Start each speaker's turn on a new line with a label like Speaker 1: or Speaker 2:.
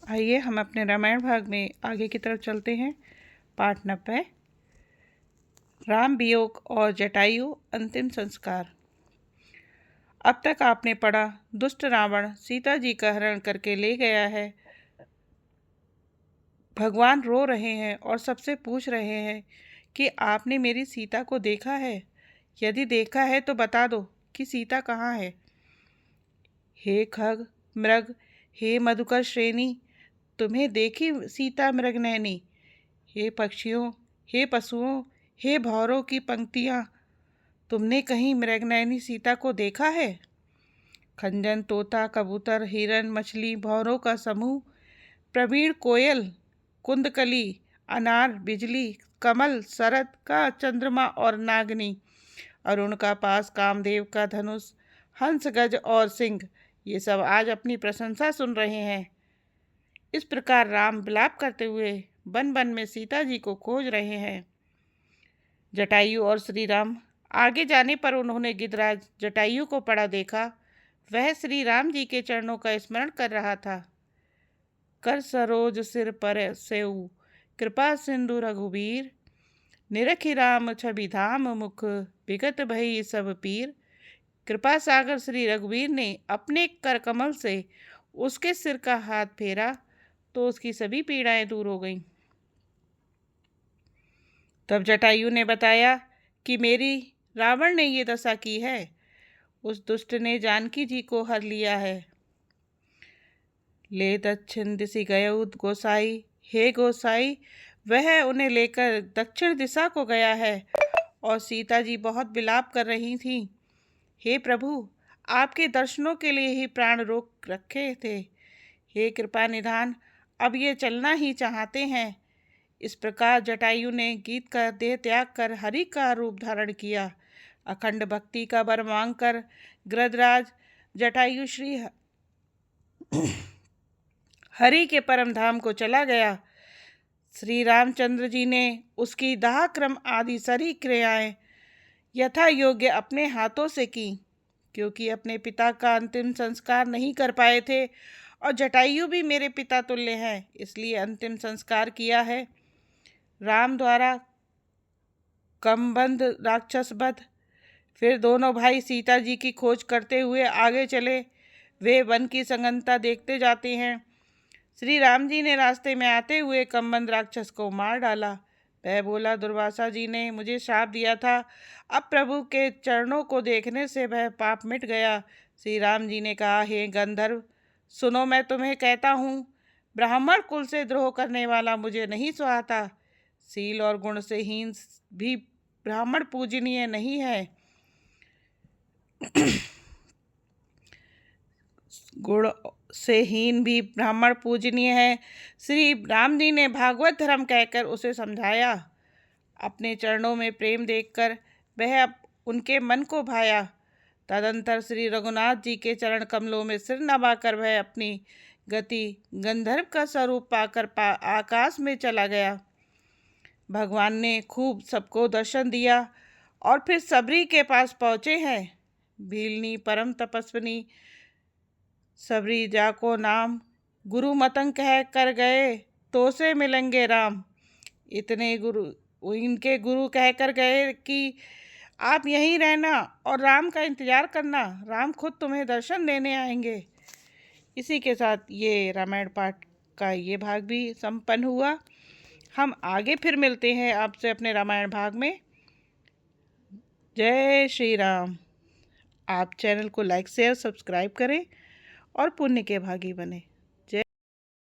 Speaker 1: आइए हम अपने रामायण भाग में आगे की तरफ चलते हैं। पाठ 90 राम वियोग और जटायु अंतिम संस्कार। अब तक आपने पढ़ा, दुष्ट रावण सीता जी का हरण करके ले गया है। भगवान रो रहे हैं और सबसे पूछ रहे हैं कि आपने मेरी सीता को देखा है? यदि देखा है तो बता दो कि सीता कहाँ है। हे खग मृग, हे मधुकर श्रेणी, तुम्हें देखी सीता मृगनयनी। हे पक्षियों, हे पशुओं, हे भौरों की पंक्तियाँ, तुमने कहीं मृगनयनी सीता को देखा है? खंजन, तोता, कबूतर, हिरन, मछली, भौरों का समूह, प्रवीण कोयल, कुंदकली, अनार, बिजली, कमल, शरद का चंद्रमा और नागनी, अरुण का पास, कामदेव का धनुष, हंस, गज और सिंह, ये सब आज अपनी प्रशंसा सुन रहे हैं। इस प्रकार राम विलाप करते हुए वन वन में सीता जी को खोज रहे हैं। जटायु और श्री राम आगे जाने पर उन्होंने गिद्धराज जटायु को पड़ा देखा। वह श्री राम जी के चरणों का स्मरण कर रहा था। कर सरोज सिर पर सेऊ, कृपा सिंधु रघुबीर, निरखि राम छवि धाम मुख, विगत भई सब पीर। कृपा सागर श्री रघुवीर ने अपने कर कमल से उसके सिर का हाथ फेरा तो उसकी सभी पीड़ाएं दूर हो गईं। तब जटायु ने बताया कि मेरी रावण ने ये दशा की है। उस दुष्ट ने जानकी जी को हर लिया है। ले दक्षिण दिशि गयउ गोसाई, हे गोसाई, वह उन्हें लेकर दक्षिण दिशा को गया है। और सीता जी बहुत विलाप कर रही थीं। हे प्रभु, आपके दर्शनों के लिए ही प्राण रोक रखे थे। हे कृपा निधान, अब ये चलना ही चाहते हैं। इस प्रकार जटायु ने गीत का देह त्याग कर हरि का रूप धारण किया। अखंड भक्ति का वर मांग कर गृधराज जटायु श्री हरि के परम धाम को चला गया। श्री रामचंद्र जी ने उसकी दाह क्रम आदि सारी क्रियाएं यथा योग्य अपने हाथों से की, क्योंकि अपने पिता का अंतिम संस्कार नहीं कर पाए थे और जटायु भी मेरे पिता तुल्य हैं, इसलिए अंतिम संस्कार किया है। राम द्वारा कमबंध राक्षस वध। फिर दोनों भाई सीता जी की खोज करते हुए आगे चले। वे वन की संगनता देखते जाते हैं। श्री राम जी ने रास्ते में आते हुए कमबंध राक्षस को मार डाला। वह बोला, दुर्वासा जी ने मुझे श्राप दिया था, अब प्रभु के चरणों को देखने से वह पाप मिट गया। श्री राम जी ने कहा, हे गंधर्व, सुनो, मैं तुम्हें कहता हूँ, ब्राह्मण कुल से द्रोह करने वाला मुझे नहीं सुहाता। शील और गुण से हीन भी ब्राह्मण पूजनीय नहीं है। गुण से हीन भी ब्राह्मण पूजनीय है। श्री राम जी ने भागवत धर्म कहकर उसे समझाया। अपने चरणों में प्रेम देखकर वह उनके मन को भाया। तदंतर श्री रघुनाथ जी के चरण कमलों में सिर नवाकर वह अपनी गति गंधर्व का स्वरूप पाकर आकाश में चला गया। भगवान ने खूब सबको दर्शन दिया और फिर सबरी के पास पहुँचे हैं। भीलनी परम तपस्विनी सबरी जाको नाम, गुरु मतंग कह कर गए तो से मिलेंगे राम। इनके गुरु कह कर गए कि आप यहीं रहना और राम का इंतज़ार करना, राम खुद तुम्हें दर्शन देने आएंगे। इसी के साथ ये रामायण पाठ का ये भाग भी संपन्न हुआ। हम आगे फिर मिलते हैं आपसे अपने रामायण भाग में। जय श्री राम। आप चैनल को लाइक शेयर सब्सक्राइब करें और पुण्य के भागी बने।